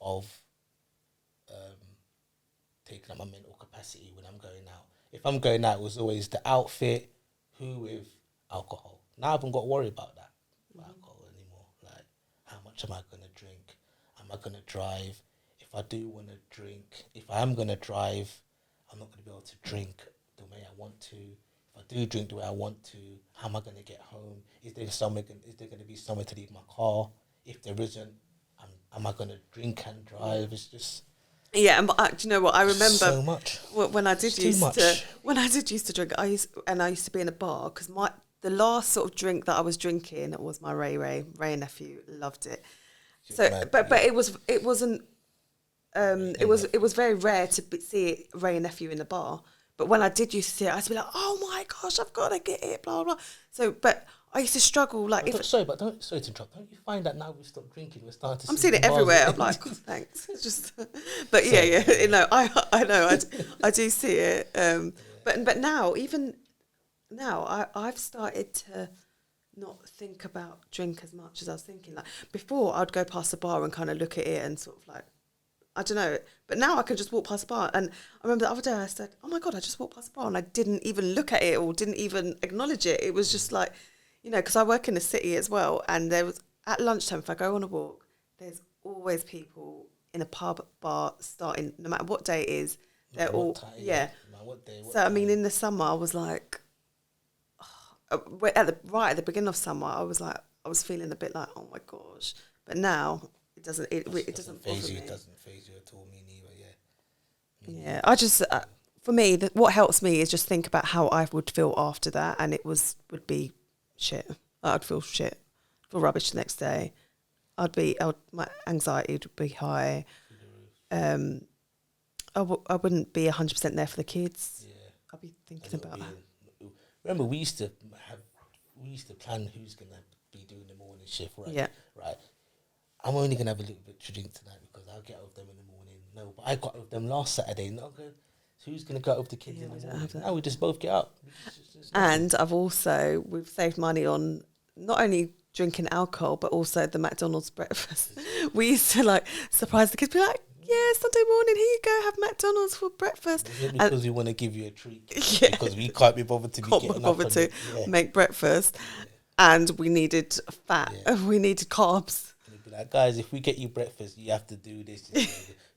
of taking up my mental capacity when I'm going out. If I'm going out, it was always the outfit, who with alcohol. Now I haven't got to worry about that, alcohol anymore. Like, how much am I going to drink? Am I going to drive? If I do want to drink, if I am going to drive, I'm not going to be able to drink the way I want to. If I do drink the way I want to, how am I going to get home? Is there going to be somewhere to leave my car? If there isn't, am I going to drink and drive? It's just... Yeah, and do you know what? I remember so much. When I did used to drink, I used to be in a bar because the last sort of drink that I was drinking was my Ray and Nephew. Loved it. So, but it wasn't. It was very rare to see Ray and Nephew in the bar. But when I did used to see it, I used to be like, oh my gosh, I've got to get it, blah, blah. So, but I used to struggle. Like, sorry to interrupt. Don't you find that now we've stopped drinking, we're starting to see... I'm seeing it everywhere. I'm like, oh, thanks. It's just, but yeah. No, I know. I do see it. But now, even now I've started to not think about drink as much as I was thinking. Like before, I'd go past the bar and kind of look at it and sort of like, I don't know. But now I can just walk past the bar. And I remember the other day I said, oh my God, I just walked past the bar and I didn't even look at it or didn't even acknowledge it. It was just like, you know, because I work in the city as well. And there was, at lunchtime, if I go on a walk, there's always people in a pub, bar, starting, no matter what day it is, they're all, time, yeah. What day, So, I mean, in the summer, I was like, right at the beginning of summer, I was feeling a bit like, oh my gosh. But now, it doesn't phase you. me. It doesn't phase you at all, me neither, Yeah, I just, for me, what helps me is just think about how I would feel after that, and it would be shit. I'd feel shit, feel rubbish the next day. My anxiety would be high. I wouldn't be 100% there for the kids. Yeah. I'd be thinking about that. Remember, we used to plan who's gonna be doing the morning shift, right? Yeah. Right. I'm only gonna have a little bit to drink tonight because I'll get out with them in the morning. No, but I got out with them last Saturday. No, okay. So who's gonna go out with the kids in the morning? Now we just both get up. And we've saved money on not only drinking alcohol but also the McDonald's breakfast. We used to like surprise the kids, be like, yeah, Sunday morning, here you go, have McDonald's for breakfast. Because we want to give you a treat. Yeah. Because we can't be bothered to make breakfast. Yeah. And we needed fat. Yeah. We needed carbs. And they'd be like, guys, if we get you breakfast, you have to do this,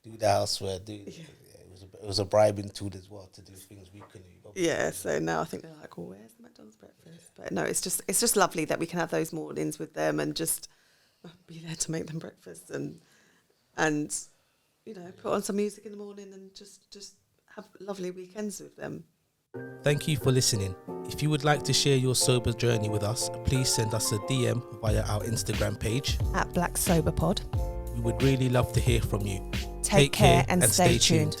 do the houseware, it was a bribing tool as well to do things we couldn't. Yeah, so now I think they're like, well, where's the McDonald's breakfast? But no, it's just lovely that we can have those mornings with them and just be there to make them breakfast and you know, put on some music in the morning and just have lovely weekends with them. Thank you for listening. If you would like to share your sober journey with us, please send us a DM via our Instagram page at Black Sober Pod. We would really love to hear from you. Take care and stay tuned.